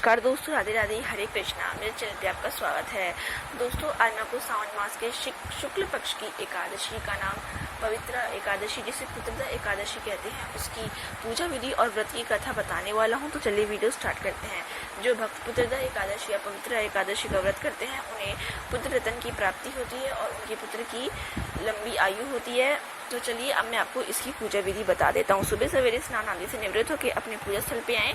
नमस्कार दोस्तों, राधे राधे, हरे कृष्णा। मेरे चैनल पे आपका स्वागत है। दोस्तों, आज मैं आपको सावन मास के शुक्ल पक्ष की एकादशी का नाम पवित्र एकादशी, जिसे पुत्रदा एकादशी कहते हैं, उसकी पूजा विधि और व्रत की कथा बताने वाला हूं। तो चलिए वीडियो स्टार्ट करते हैं। जो भक्त पुत्रदा एकादशी या पवित्र एकादशी का व्रत करते हैं उन्हें पुत्र रत्न की प्राप्ति होती है और उनके पुत्र की लंबी आयु होती है। तो चलिए अब मैं आपको इसकी पूजा विधि बता देता हूँ। सुबह सवेरे स्नान आदि से निवृत्त होकर अपने पूजा स्थल पे आए,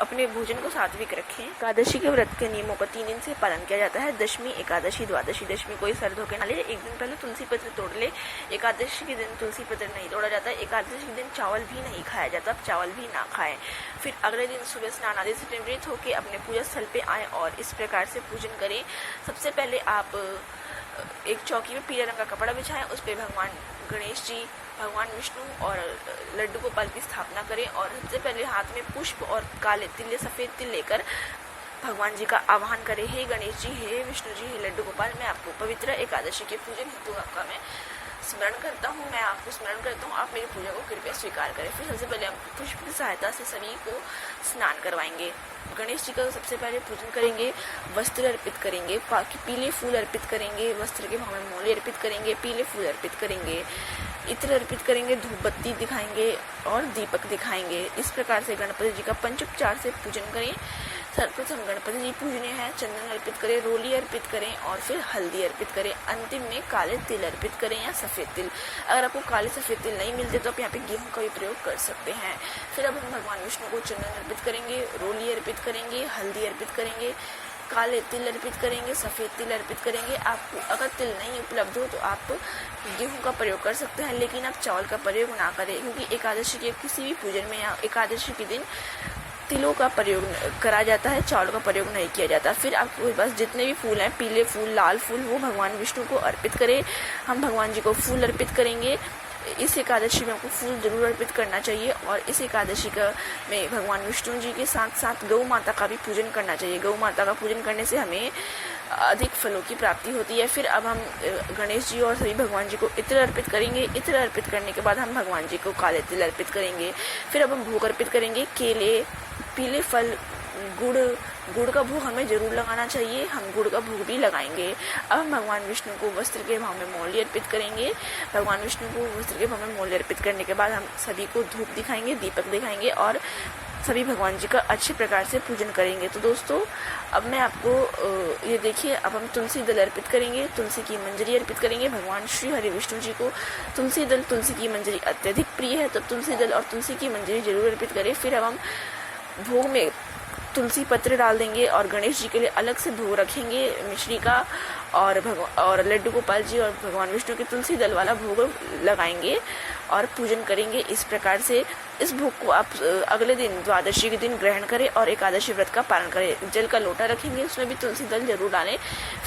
अपने भोजन को सात्विक रखें। एकादशी के व्रत के नियमों का 3 दिन से पालन किया जाता है। दशमी, एकादशी, द्वादशी। दशमी कोई सर धोके ना ले, एक दिन पहले तुलसी पत्र तोड़ ले। एकादशी के दिन तुलसी पत्र नहीं तोड़ा जाता। एकादशी के दिन चावल भी नहीं खाया जाता, चावल भी ना खाएं। फिर अगले दिन सुबह स्नान आदि से निवृत्त होकर अपने पूजा स्थल पे आए और इस प्रकार से पूजन करें। सबसे पहले आप एक चौकी में पीले रंग का कपड़ा बिछाएं, उस पर भगवान गणेश जी, भगवान विष्णु और लड्डू गोपाल की स्थापना करें और सबसे पहले हाथ में पुष्प और काले तिल, सफ़ेद तिल लेकर भगवान जी का आह्वान करें। हे गणेश जी, हे विष्णु जी, हे लड्डू गोपाल, मैं आपको पवित्र एकादशी के पूजन हेतु आपका मैं स्मरण करता हूँ, मैं आपको स्मरण करता हूँ, आप मेरी पूजा को कृपया स्वीकार करें। फिर सबसे पहले हम पुष्प की सहायता से सभी को स्नान करवाएंगे। गणेश जी का सबसे पहले पूजन करेंगे, वस्त्र अर्पित करेंगे, पीले फूल अर्पित करेंगे, वस्त्र के भाव में मोले अर्पित करेंगे, पीले फूल अर्पित करेंगे, इत्र अर्पित करेंगे, धूप बत्ती दिखाएंगे और दीपक दिखाएंगे। इस प्रकार से गणपति जी का पंचोपचार से पूजन करें। सर्वप्रथम गणपति जी पूजने हैं, चंदन अर्पित करें, रोली अर्पित करें और फिर हल्दी अर्पित करें। अंतिम में काले तिल अर्पित करें या सफ़ेद तिल। अगर आपको काले सफ़ेद तिल नहीं मिलते तो आप यहाँ पे गेहूं का भी प्रयोग कर सकते हैं। फिर अब हम भगवान विष्णु को चंदन अर्पित करेंगे, रोली अर्पित करेंगे, हल्दी अर्पित करेंगे, काले तिल अर्पित करेंगे, सफ़ेद तिल अर्पित करेंगे। आपको अगर तिल नहीं उपलब्ध हो तो आप गेहूं का प्रयोग कर सकते हैं, लेकिन आप चावल का प्रयोग ना करें, क्योंकि एकादशी के किसी भी पूजन में या एकादशी के दिन तिलों का प्रयोग करा जाता है, चावल का प्रयोग नहीं किया जाता। फिर आपके पास जितने भी फूल हैं, पीले फूल, लाल फूल, वो भगवान विष्णु को अर्पित करें। हम भगवान जी को फूल अर्पित करेंगे। इस एकादशी में आपको फूल जरूर अर्पित करना चाहिए और इस एकादशी का में भगवान विष्णु जी के साथ साथ गौ माता का भी पूजन करना चाहिए। गौ माता का पूजन करने से हमें अधिक फलों की प्राप्ति होती है। फिर अब हम गणेश जी और सभी भगवान जी को इत्र अर्पित करेंगे। इत्र अर्पित करने के बाद हम भगवान जी को काले तिल अर्पित करेंगे। फिर अब हम भोग अर्पित करेंगे, केले, पीले फल, गुड़ का भोग हमें जरूर लगाना चाहिए, हम गुड़ का भोग भी लगाएंगे। अब हम भगवान विष्णु को वस्त्र के भाव में मोली अर्पित करेंगे। भगवान विष्णु को वस्त्र के भाव में मोली अर्पित करने के बाद हम सभी को धूप दिखाएंगे, दीपक दिखाएंगे और सभी भगवान जी का अच्छे प्रकार से पूजन करेंगे। तो दोस्तों, अब मैं आपको ये देखिए, अब हम तुलसी दल अर्पित करेंगे, तुलसी की मंजरी अर्पित करेंगे। भगवान श्री हरि विष्णु जी को तुलसी दल, तुलसी की मंजरी अत्यधिक प्रिय है, तो तुलसी दल और तुलसी की मंजरी जरूर अर्पित करें। फिर अब हम भोग में तुलसी पत्र डाल देंगे और गणेश जी के लिए अलग से भोग रखेंगे मिश्री का और लड्डू गोपाल जी और भगवान विष्णु के तुलसी दल वाला भोग लगाएंगे और पूजन करेंगे। इस प्रकार से इस भोग को आप अगले दिन द्वादशी के दिन ग्रहण करें और एकादशी व्रत का पालन करें। जल का लोटा रखेंगे, उसमें भी तुलसी दल जरूर डालें।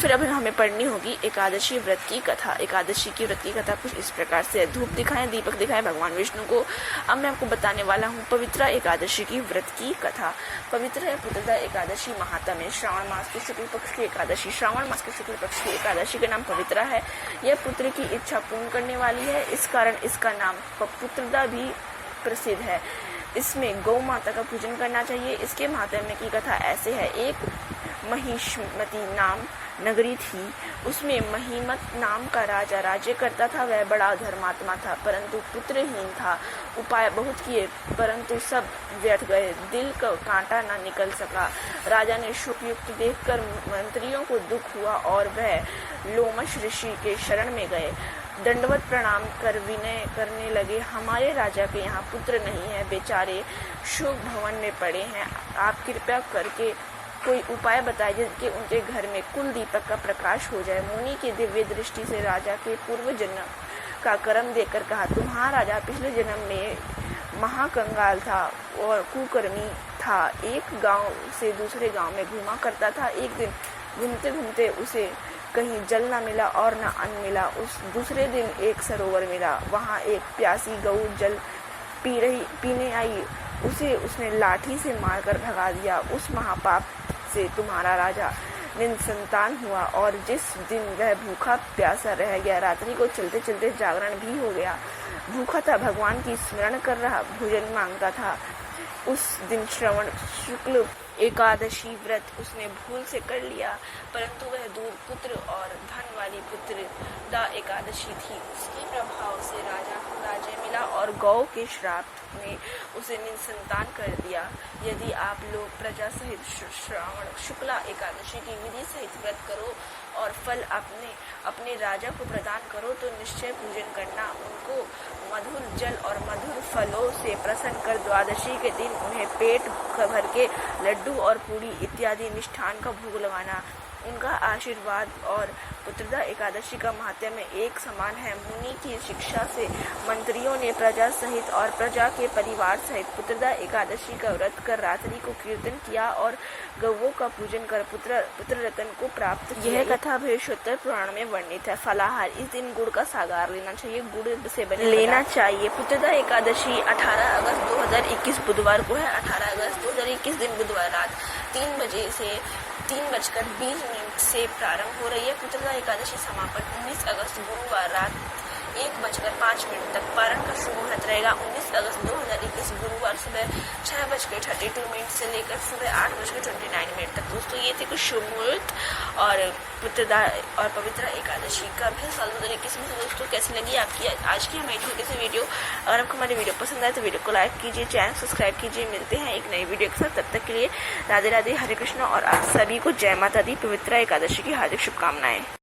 फिर अब हमें पढ़नी होगी एकादशी व्रत की कथा। एकादशी की व्रत की कथा कुछ इस प्रकार से, धूप दिखाएं, दीपक दिखाएं भगवान विष्णु को। अब मैं आपको बताने वाला हूँ पवित्र एकादशी की व्रत की कथा। पवित्र है पुत्रदा एकादशी महात्म्य। श्रावण मास की शुक्ल पक्ष की एकादशी, श्रावण मास के शुक्ल पक्ष की एकादशी का नाम पवित्र है। यह पुत्र की इच्छा पूर्ण करने वाली है, इस कारण इसका नाम पुत्रदा भी प्रसिद्ध है। इसमें गौ माता का पूजन करना चाहिए। इसके महात्म्य की कथा ऐसे है। एक महिष्मती नाम नगरी थी, उसमें महिमत नाम का राजा राज्य करता था। वह बड़ा धर्मात्मा था, परंतु पुत्रहीन था। उपाय बहुत किए, परंतु सब व्यर्थ गए। दिल का कांटा ना निकल सका। राजा ने शोक युक्त देखकर मंत्रियों को दुख हुआ और वह लोमश ऋषि के शरण में गए। दंडवत प्रणाम कर विनय करने लगे, हमारे राजा के यहाँ पुत्र नहीं है, बेचारे शोक भवन में पड़े हैं। आप कृपया करके कोई उपाय बताइए जिसके उनके घर में कुल दीपक का प्रकाश हो जाए। मुनि की दिव्य दृष्टि से राजा के पूर्व जन्म का कर्म देखकर कहा, तुम्हारा राजा पिछले जन्म में महाकंगाल था और कुकर्मी था। एक गांव से दूसरे गांव में घूमा करता था। एक दिन घूमते घूमते उसे कहीं जल न मिला और न अन्न मिला। उस दूसरे दिन एक सरोवर मिला, वहाँ एक प्यासी गऊ जल पीने आई। उसे उसने लाठी से मारकर भगा दिया। उस महापाप से तुम्हारा राजा निसंतान हुआ और जिस दिन वह भूखा प्यासा रह गया, रात्रि को चलते चलते जागरण भी हो गया। भूखा था, भगवान की स्मरण कर रहा, भोजन मांगता था। उस दिन श्रवण शुक्ल एकादशी व्रत उसने भूल से कर लिया, परंतु वह दूर पुत्र और धन वाली पुत्रदा एकादशी थी। उसके प्रभाव से राजा को राज्य मिला और गौ के श्राप ने उसे निसंतान कर दिया। यदि आप लोग प्रजा सहित श्रावण शुक्ला एकादशी की विधि सहित व्रत करो और फल अपने राजा को प्रदान करो तो निश्चय पूजन करना, उनको मधुर जल और मधुर फलों से प्रसन्न कर द्वादशी के दिन उन्हें पेट भर के लड्डू और पूड़ी इत्यादि मिष्ठान का भोग लगाना। उनका आशीर्वाद और पुत्रदा एकादशी का महात्म्य एक समान है। मुनि की शिक्षा से मंत्रियों ने प्रजा सहित और प्रजा के परिवार सहित पुत्रदा एकादशी का व्रत कर रात्रि को कीर्तन किया और गौओं का पूजन कर पुत्र रतन को प्राप्त किया। यह कथा भविष्योत्तर पुराण में वर्णित है। फलाहार, इस दिन गुड़ का सागार लेना चाहिए, गुड़ से बने लेना चाहिए। पुत्रदा एकादशी 18 अगस्त 2021 बुधवार को है। 18 अगस्त 2021 दिन बुधवार रात 3:20 से प्रारंभ हो रही है। पुत्रदा एकादशी समापन 19 अगस्त गुरुवार रात 1:05 तक पारण का शुभ मुहूर्त रहेगा। 19 अगस्त 2021 गुरुवार सुबह 6:32 से लेकर सुबह 8:29 तक। दोस्तों ये थे कुछ शुभ मुहूर्त और पुत्रदा और पवित्र एकादशी का भी साल 2021 में। दोस्तों कैसी लगी आपकी आज की हमारी छोटी सी वीडियो? अगर आपको हमारी वीडियो पसंद आए तो वीडियो को लाइक कीजिए, चैनल सब्सक्राइब कीजिए। मिलते हैं एक नई वीडियो के साथ, तब तक के लिए राधे राधे, हरे कृष्ण और आप सभी को जय माता दी, पवित्र एकादशी की हार्दिक शुभकामनाएं।